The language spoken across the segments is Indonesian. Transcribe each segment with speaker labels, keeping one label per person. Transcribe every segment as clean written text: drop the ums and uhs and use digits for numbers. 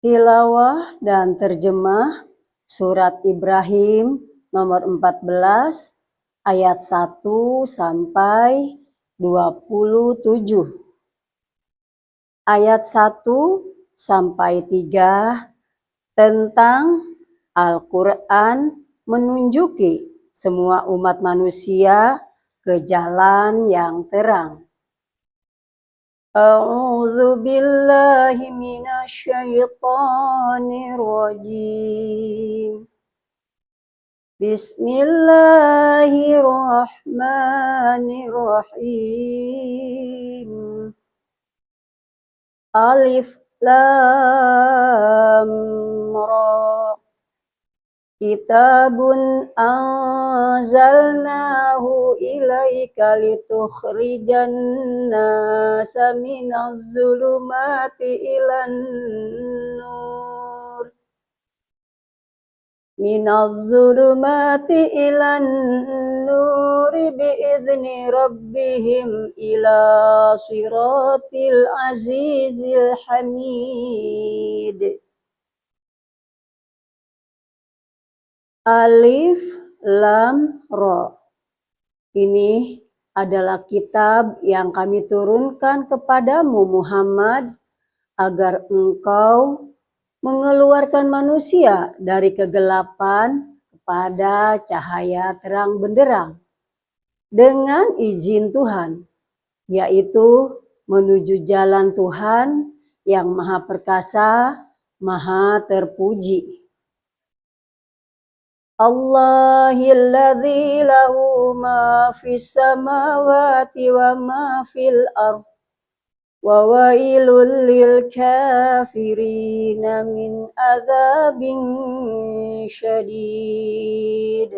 Speaker 1: Tilawah dan terjemah Surat Ibrahim nomor 14 ayat 1 sampai 27. Ayat 1 sampai 3 tentang Al-Quran menunjuki semua umat manusia ke jalan yang terang. A'udzu billahi minasyaitonir rajim. Bismillahirrahmanirrahim. Alif Lam Ra. Kitabun anzalnahu ilaika litukhrijan nasa minaz zulumati ilan nur. Minaz zulumati ilan nuri biizni rabbihim ila siratil azizil hamid. Alif Lam Ra. Ini adalah kitab yang kami turunkan kepadamu Muhammad agar engkau mengeluarkan manusia dari kegelapan kepada cahaya terang benderang dengan izin Tuhan, yaitu menuju jalan Tuhan yang Maha Perkasa, Maha Terpuji. Allahilladzi lahu ma fis samawati wa ma fil ardh wa wailul lil kafirina min adzabin syadid.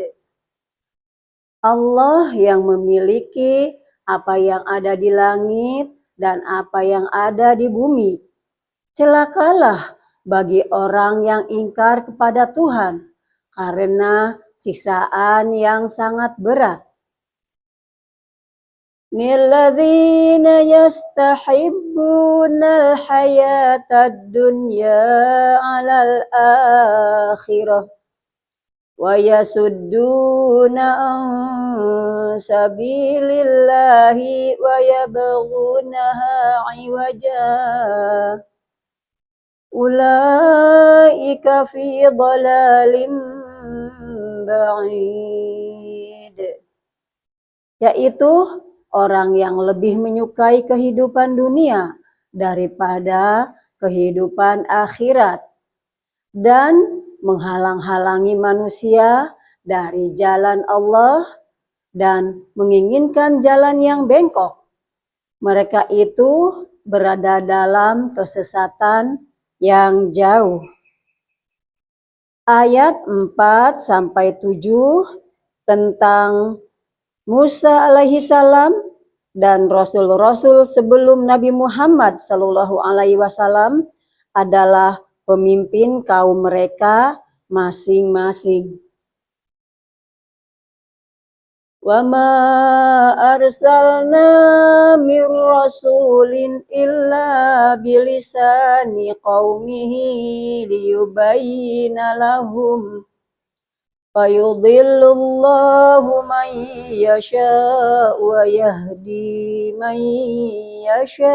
Speaker 1: Allah yang memiliki apa yang ada di langit dan apa yang ada di bumi. Celakalah bagi orang yang ingkar kepada Tuhan karena siksaan yang sangat berat. Nilladzina yastahibbuna al-hayatad dunya 'alal akhirah wa yasudduna an sabilillahi wa yabghunaha 'iwaja. Ulaika fi dhalalim ba'id. Yaitu orang yang lebih menyukai kehidupan dunia daripada kehidupan akhirat dan menghalang-halangi manusia dari jalan Allah dan menginginkan jalan yang bengkok. Mereka itu berada dalam kesesatan yang jauh. Ayat 4 sampai 7 tentang Musa alaihi salam dan rasul-rasul sebelum Nabi Muhammad sallallahu alaihi wasallam adalah pemimpin kaum mereka masing-masing. Wa ma arsalna mir rasulin illa bilisani qaumihi liyubayyina lahum fayudhillullahu man yasha' wa yahdi man yasha'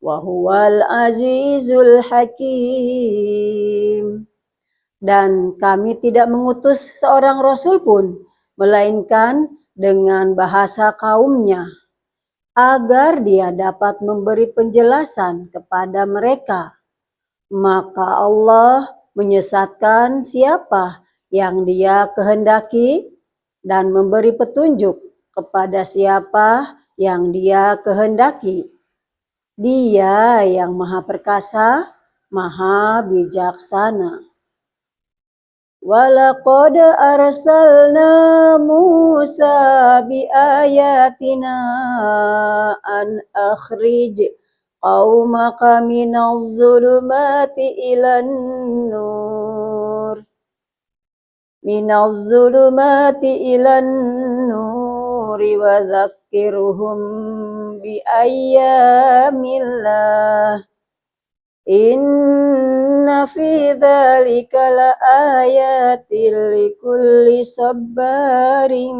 Speaker 1: wa huwal azizul hakim. Dan kami tidak mengutus seorang rasul pun, melainkan dengan bahasa kaumnya, agar dia dapat memberi penjelasan kepada mereka. Maka Allah menyesatkan siapa yang dia kehendaki dan memberi petunjuk kepada siapa yang dia kehendaki. Dia yang Maha Perkasa, Maha Bijaksana. Walaqad arsalna Musa biayatina an akhrij qaumaka minadh dhulumati ilan nur. Minadh dhulumati ilan nuri wa dzakkirhum bi ayyamillah. Inna fi dzalika laayatil likulli sabarin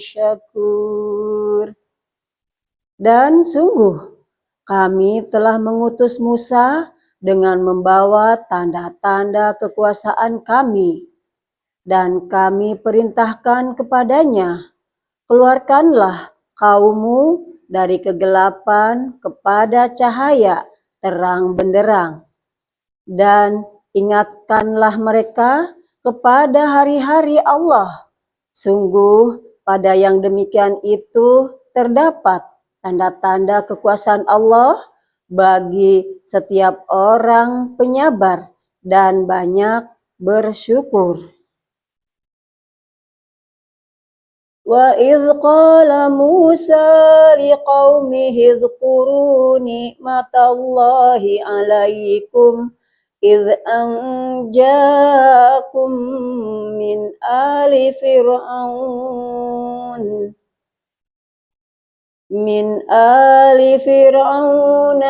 Speaker 1: syakur. Dan sungguh kami telah mengutus Musa dengan membawa tanda-tanda kekuasaan kami, dan kami perintahkan kepadanya, keluarkanlah kaummu dari kegelapan kepada cahaya terang benderang, dan ingatkanlah mereka kepada hari-hari Allah. Sungguh pada yang demikian itu terdapat tanda-tanda kekuasaan Allah bagi setiap orang penyabar dan banyak bersyukur. Wa idh qala Musa liqaumihi dhkuru ni'matallahi 'alaikum idh anjaakum min ali fir'aun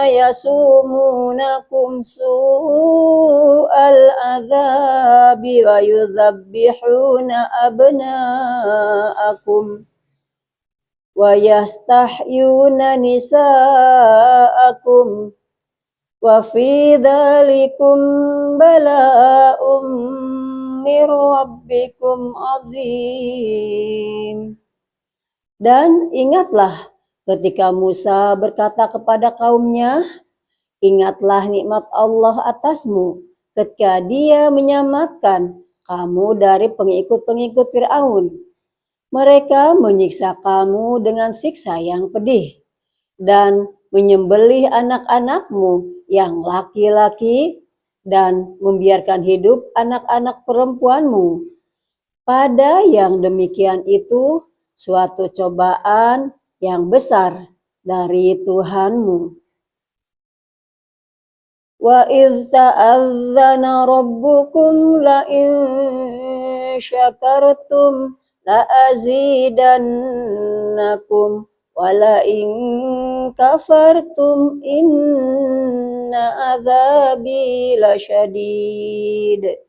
Speaker 1: yasumunakum su'al adzabi wa yudzabbihuna abna'akum wa yastahyuna nisa'akum wa fi dzalikum bala'um mir rabbikum 'adzim. Dan ingatlah ketika Musa berkata kepada kaumnya, ingatlah nikmat Allah atasmu ketika Dia menyelamatkan kamu dari pengikut-pengikut Fir'aun. Mereka menyiksa kamu dengan siksa yang pedih dan menyembelih anak-anakmu yang laki-laki dan membiarkan hidup anak-anak perempuanmu. Pada yang demikian itu suatu cobaan yang besar dari Tuhanmu. Wa idh ta'adzana rabbukum la in syakartum la azidannakum wa la in kafartum inna adzabi lasyadid.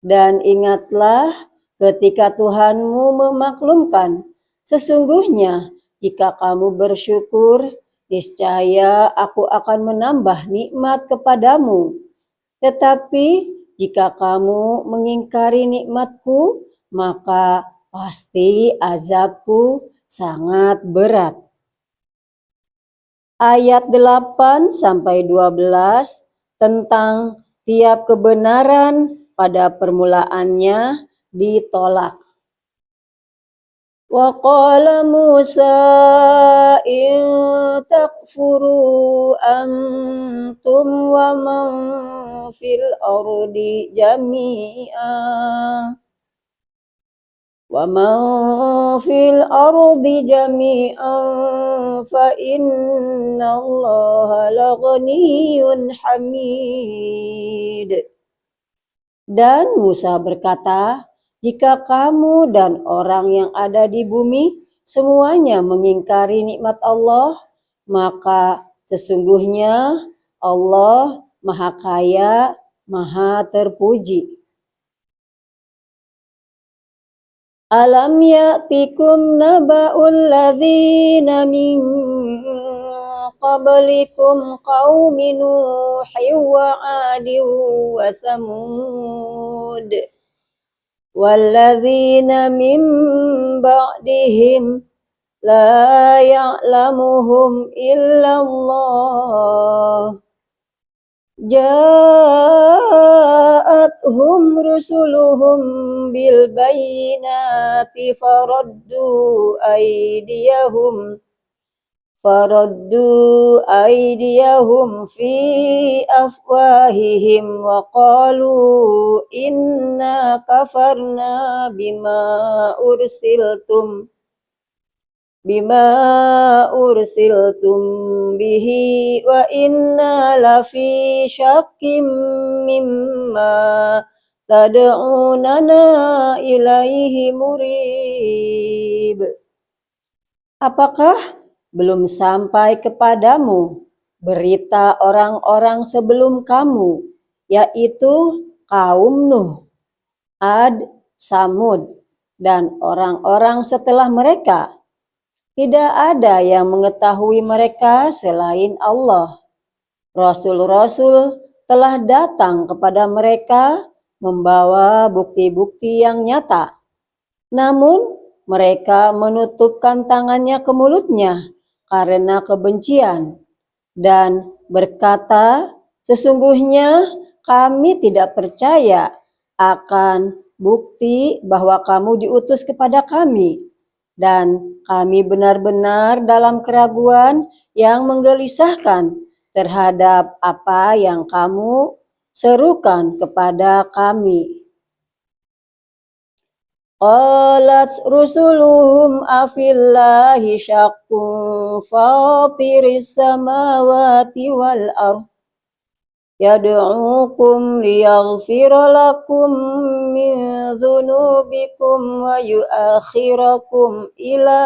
Speaker 1: Dan ingatlah ketika Tuhanmu memaklumkan, sesungguhnya jika kamu bersyukur, niscaya aku akan menambah nikmat kepadamu. Tetapi jika kamu mengingkari nikmatku, maka pasti azabku sangat berat. Ayat 8-12 tentang tiap kebenaran pada permulaannya ditolak. Wa qala Musa in takfuru antum wa man fil ardi jami'an fa inna Allaha laghaniyyun hamid. Dan Musa berkata, jika kamu dan orang yang ada di bumi semuanya mengingkari nikmat Allah, maka sesungguhnya Allah Maha Kaya, Maha Terpuji. Alam ya'tikum naba'ul ladzina min qablikum qaumi Nuhin wa 'adin wa Tsamud walladzina min ba'dihim la ya'lamuhum illallah ja'athum rusuluhum bil bayyinati faraddu aydiyahum fi afwahihim wa qalu inna kafarna bima ursiltum bihi wa inna lafi syakkim mimma tad'unana ilaihi murib. Apakah belum sampai kepadamu berita orang-orang sebelum kamu, yaitu kaum Nuh, Ad, Samud, dan orang-orang setelah mereka. Tidak ada yang mengetahui mereka selain Allah. Rasul-rasul telah datang kepada mereka membawa bukti-bukti yang nyata. Namun mereka menutupkan tangannya ke mulutnya karena kebencian dan berkata, sesungguhnya kami tidak percaya akan bukti bahwa kamu diutus kepada kami, dan kami benar-benar dalam keraguan yang menggelisahkan terhadap apa yang kamu serukan kepada kami. Qalat rusuluhum afillahi syakkun fatiris samawati wal ardh yad'ukum liyaghfira lakum min dzunubikum wa yuakhirakum ila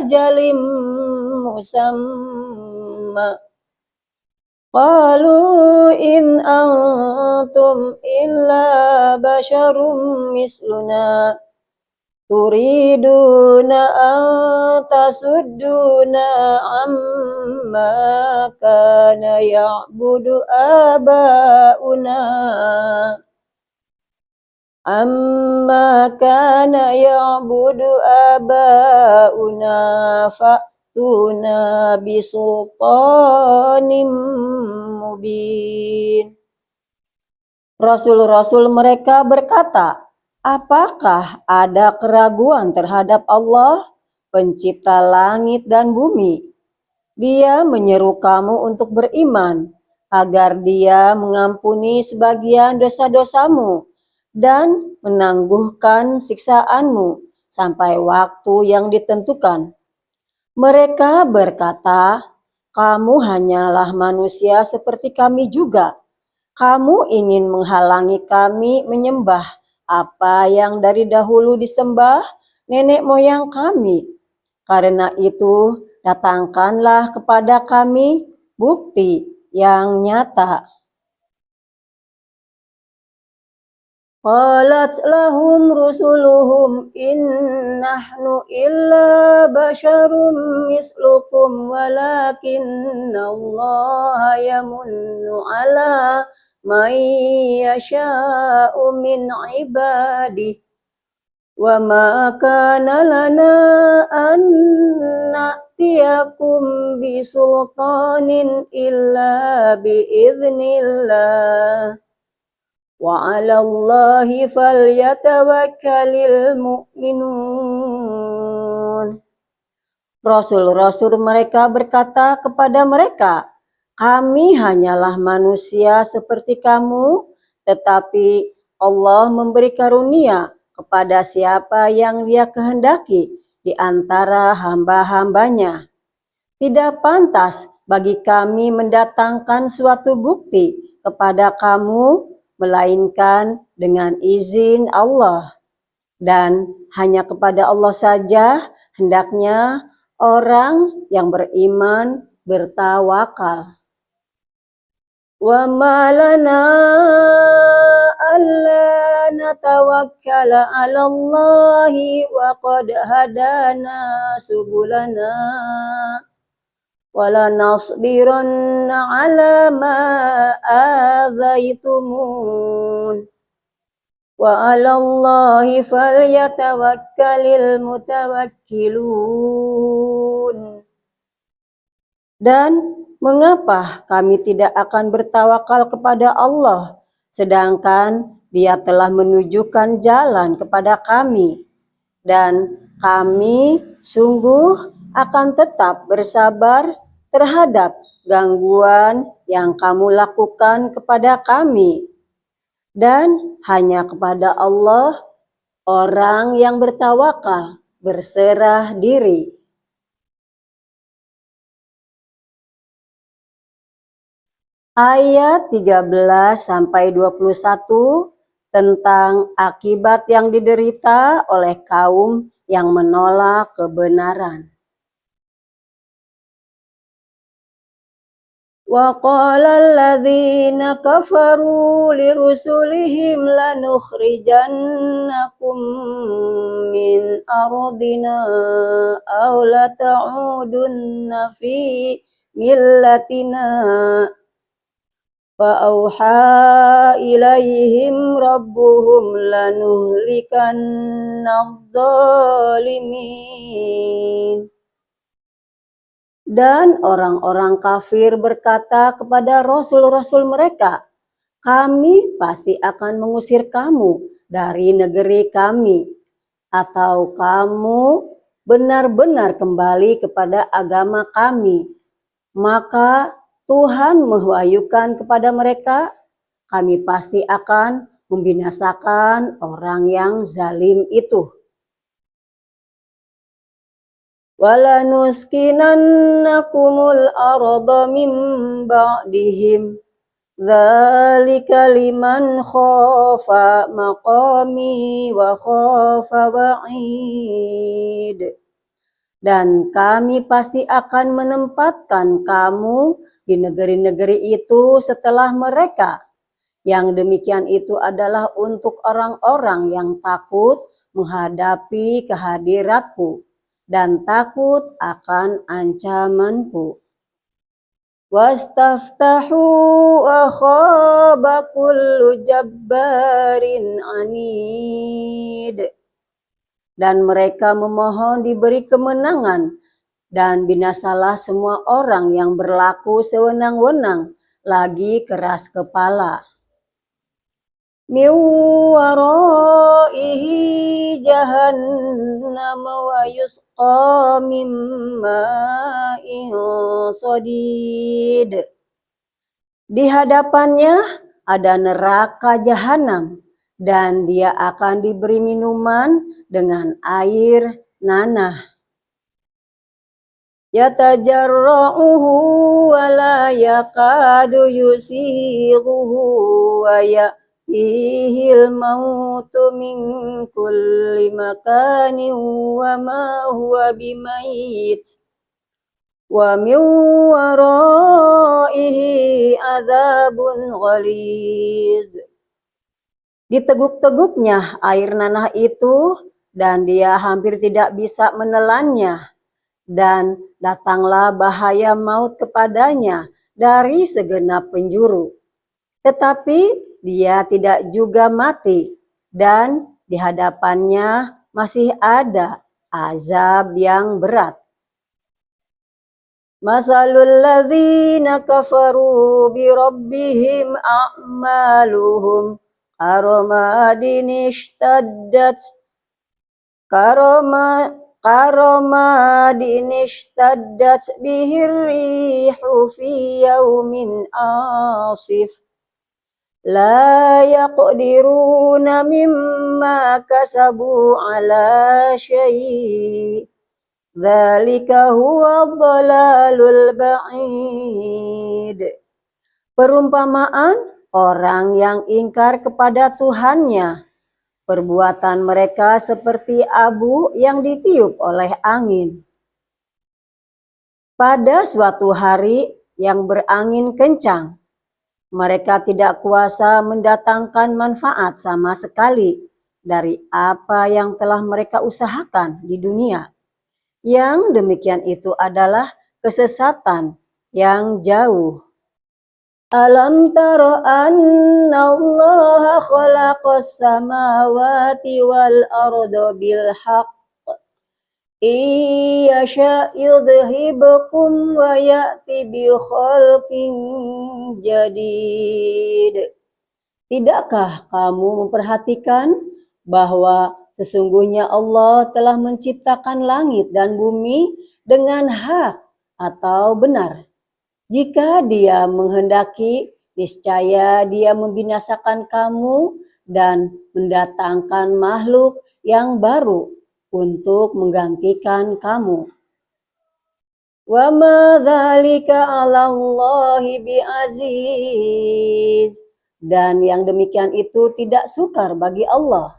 Speaker 1: ajalim musamma. Qalu in antum illa basyarum misluna turiduna an tasudduna amma kana ya'budu abauna fa'tuna bisultanim mubin. Rasul-rasul mereka berkata, apakah ada keraguan terhadap Allah, pencipta langit dan bumi? Dia menyeru kamu untuk beriman, agar dia mengampuni sebagian dosa-dosamu dan menangguhkan siksaanmu sampai waktu yang ditentukan. Mereka berkata, kamu hanyalah manusia seperti kami juga. Kamu ingin menghalangi kami menyembah apa yang dari dahulu disembah nenek moyang kami. Karena itu, datangkanlah kepada kami bukti yang nyata. Qalat lahum rusuluhum in nahnu illa basyarum mislukum walakinna Allah yamunnu ala man yasha'u min ibadihi wa ma kana lana an na'tiyakum bisultanin illa biiznillah wa 'alallahi falyatawakkalul mu'minun. Rasul-rasul mereka berkata kepada mereka, kami hanyalah manusia seperti kamu, tetapi Allah memberi karunia kepada siapa yang Dia kehendaki di antara hamba-hambanya. Tidak pantas bagi kami mendatangkan suatu bukti kepada kamu melainkan dengan izin Allah, dan hanya kepada Allah saja hendaknya orang yang beriman bertawakal. Wa ma lana alla natawakkala 'ala Allahi wa qad hadana subulana wala nasbiranna 'ala ma adzaytumun wa 'ala Allahi falyatawakkalul mutawakkilun. Dan mengapa kami tidak akan bertawakal kepada Allah, sedangkan Dia telah menunjukkan jalan kepada kami, dan kami sungguh akan tetap bersabar terhadap gangguan yang kamu lakukan kepada kami. Dan hanya kepada Allah orang yang bertawakal berserah diri. Ayat 13-21 tentang akibat yang diderita oleh kaum yang menolak kebenaran. وقال الذين كفروا لرسلهم لنخرجنكم من أرضنا أو لتعودن في ملتنا فأوحى إليهم ربهم لنهلكن الظالمين. Dan orang-orang kafir berkata kepada rasul-rasul mereka, kami pasti akan mengusir kamu dari negeri kami, atau kamu benar-benar kembali kepada agama kami. Maka Tuhan mewahyukan kepada mereka, kami pasti akan membinasakan orang yang zalim itu. Walanuskinannakumul arda min ba'dihim dzalika liman khafa maqami wa khafa wa'id. Dan kami pasti akan menempatkan kamu di negeri-negeri itu setelah mereka. Yang demikian itu adalah untuk orang-orang yang takut menghadapi kehadiratku dan takut akan ancamanku. Wastaftahu akhaba kullu jabbarin anid. Dan mereka memohon diberi kemenangan, dan binasalah semua orang yang berlaku sewenang-wenang lagi keras kepala. Min waraihi jahannam wa yusqa min ma'in sadid. Di hadapannya ada neraka jahanam, dan dia akan diberi minuman dengan air nanah. Yatajarra'uhu wa la yakadu yusighuhu wa ya'tihil mautu min kulli makanin wa ma huwa bimayit wa min waraihi adzabun ghalidh. Diteguk-teguknya air nanah itu, dan dia hampir tidak bisa menelannya, dan datanglah bahaya maut kepadanya dari segenap penjuru. Tetapi dia tidak juga mati, dan di hadapannya masih ada azab yang berat. Masalul ladzina kafaru bi rabbihim a'maluhum karamadin ishtaddat bihir rihu fi yawmin asif la yaqdiruna mimma kasabu ala syai'. Dzalika huwa dhalalul ba'id. Perumpamaan orang yang ingkar kepada Tuhannya. Perbuatan mereka seperti abu yang ditiup oleh angin. Pada suatu hari yang berangin kencang, mereka tidak kuasa mendatangkan manfaat sama sekali dari apa yang telah mereka usahakan di dunia. Yang demikian itu adalah kesesatan yang jauh. Alam tara anna Allah khalaqas samawati wal arda bil haqq iyasha yudhibukum wa ya'ti bi khalqin jadid. Tidakkah kamu memperhatikan bahwa sesungguhnya Allah telah menciptakan langit dan bumi dengan hak atau benar? Jika Dia menghendaki, niscaya Dia membinasakan kamu dan mendatangkan makhluk yang baru untuk menggantikan kamu. Wa ma dzalika 'alallahi bi'aziz. Dan yang demikian itu tidak sukar bagi Allah.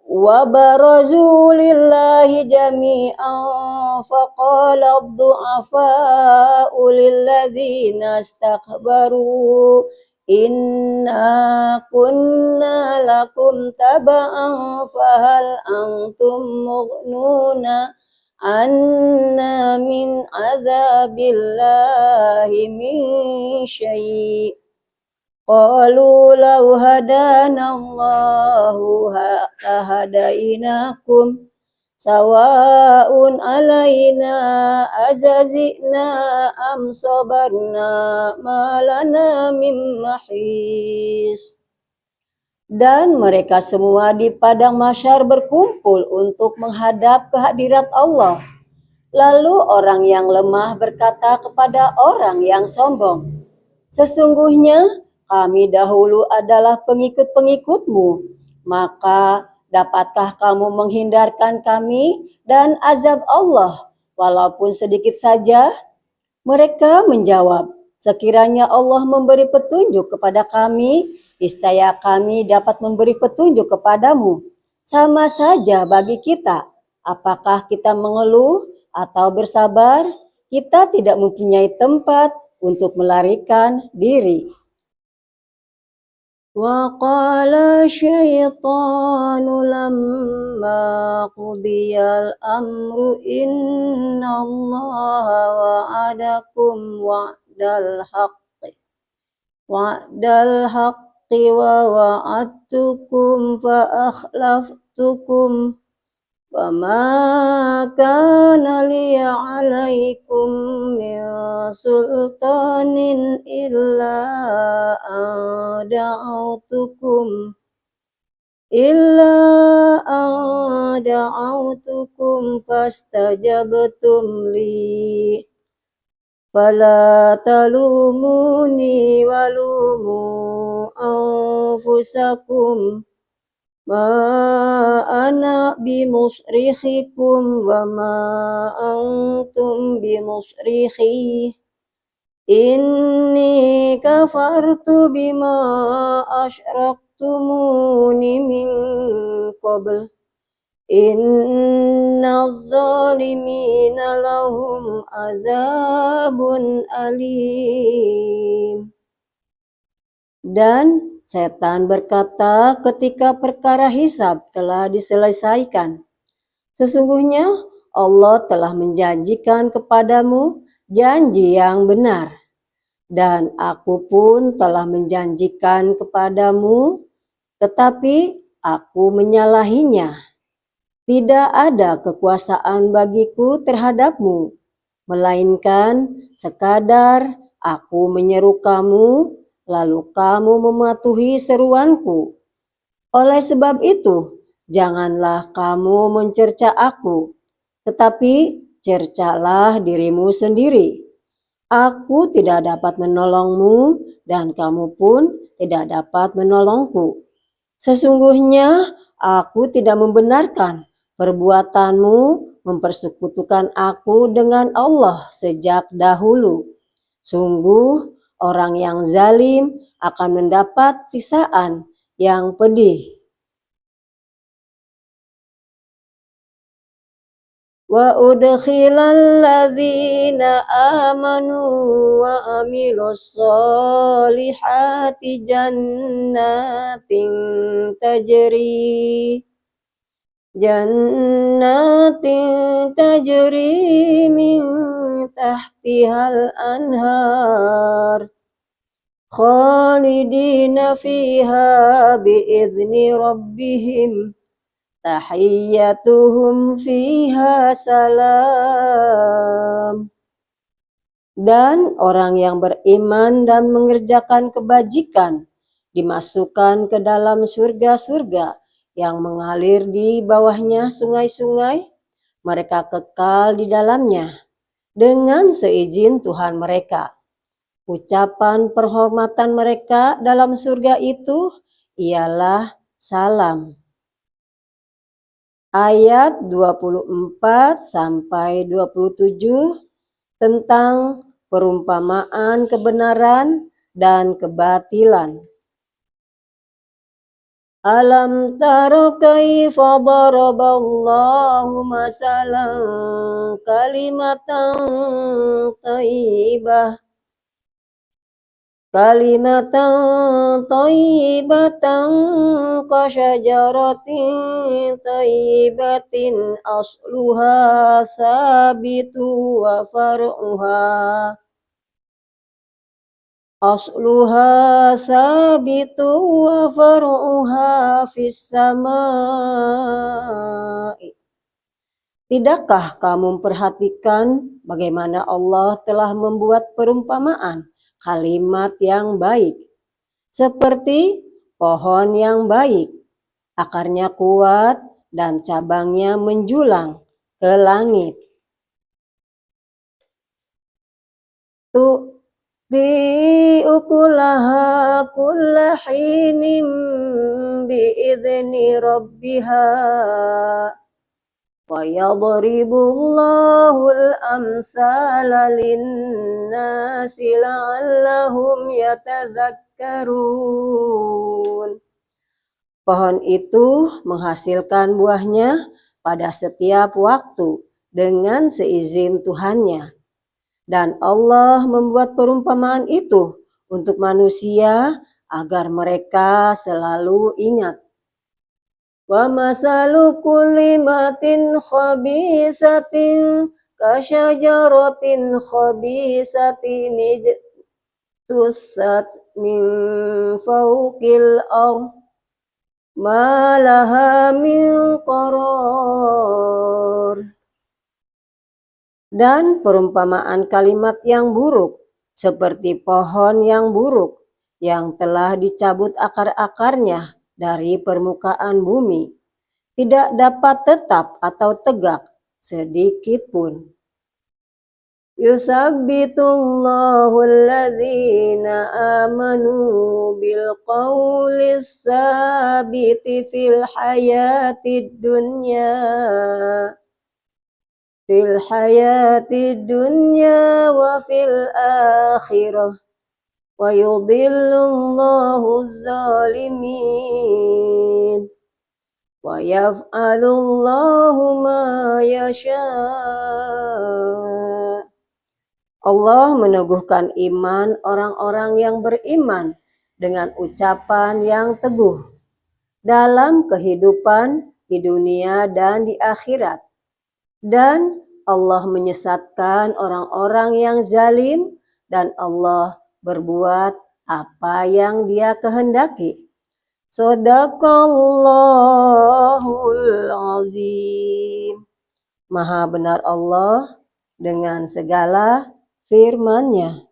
Speaker 1: Wa barazu lillahi jami'an faqala ad-du'afa'u lilladzina istakbaru inna kunna lakum taba'an fahal antum mughnuna anna min azabillahi min syai'. Qalu law hadanallahu lahadainakum sawa'un alaina azazina am sabarna ma lana min mahis. Dan mereka semua di padang mahsyar berkumpul untuk menghadap kehadirat Allah. Lalu orang yang lemah berkata kepada orang yang sombong, "Sesungguhnya kami dahulu adalah pengikut-pengikutmu, maka dapatkah kamu menghindarkan kami dan azab Allah walaupun sedikit saja?" Mereka menjawab, "Sekiranya Allah memberi petunjuk kepada kami, niscaya kami dapat memberi petunjuk kepadamu. Sama saja bagi kita, apakah kita mengeluh atau bersabar? Kita tidak mempunyai tempat untuk melarikan diri." وقال الشيطان لما قضي الأمر إن الله وعدكم وعد الحق ووعدتكم فأخلفتكم وما كان لي عليكم من سلطان إلا أن دعوتكم فاستجبتم لي فلا تلوموني ولوموا أنفسكم ما أنا بمصرخكم وما أنتم بمصرخي إني كفرت بما أشركتمون من قبل إن الظالمين لهم عذاب أليم. Dan setan berkata ketika perkara hisab telah diselesaikan, "Sesungguhnya Allah telah menjanjikan kepadamu janji yang benar, dan aku pun telah menjanjikan kepadamu, tetapi aku menyalahinya. Tidak ada kekuasaan bagiku terhadapmu, melainkan sekadar aku menyeru kamu, lalu kamu mematuhi seruanku. Oleh sebab itu, janganlah kamu mencerca aku, tetapi cercalah dirimu sendiri. Aku tidak dapat menolongmu dan kamu pun tidak dapat menolongku. Sesungguhnya aku tidak membenarkan perbuatanmu mempersekutukan aku dengan Allah sejak dahulu. Sungguh orang yang zalim akan mendapat siksaan yang pedih." Wa udkhilal ladzina amanu wa amilus solihati jannatin tajri min tahtihal anhar khalidina fiha biizni rabbihim tahiyyatuhum fiha salam. Dan orang yang beriman dan mengerjakan kebajikan dimasukkan ke dalam surga-surga yang mengalir di bawahnya sungai-sungai. Mereka kekal di dalamnya dengan seizin Tuhan mereka. Ucapan penghormatan mereka dalam surga itu ialah salam. Ayat 24 sampai 27 tentang perumpamaan kebenaran dan kebatilan. Alam tara kaifa daraballahu masalan kalimatan thayyibah kasyajaratin thayyibatin asluha sabitu wa far'uha fis samai. Tidakkah kamu memperhatikan bagaimana Allah telah membuat perumpamaan kalimat yang baik, seperti pohon yang baik, akarnya kuat dan cabangnya menjulang ke langit. Tu'ti ukulaha kulla hinin biidzni rabbiha wa yadribullahul amsala linnasi la'allahum yatadzakkarun. Pohon itu menghasilkan buahnya pada setiap waktu dengan seizin Tuhannya. Dan Allah membuat perumpamaan itu untuk manusia agar mereka selalu ingat. Wa masalu kulimatin khabisatin kasyajaratin khabisatin tusat min fawqil ardh ma laha min qarar. Dan perumpamaan kalimat yang buruk seperti pohon yang buruk yang telah dicabut akar-akarnya dari permukaan bumi, tidak dapat tetap atau tegak sedikit pun. Yusabbitullahu alladhina amanu bil qawlis sabiti fil hayatid dunya wa fil akhirah wa yudhillullahu zalimin wa yaf'alullahu ma yasha'. Allah meneguhkan iman orang-orang yang beriman dengan ucapan yang teguh dalam kehidupan di dunia dan di akhirat. Dan Allah menyesatkan orang-orang yang zalim dan Allah berbuat apa yang Dia kehendaki. Shadaqallahul azim. Maha benar Allah dengan segala firman-Nya.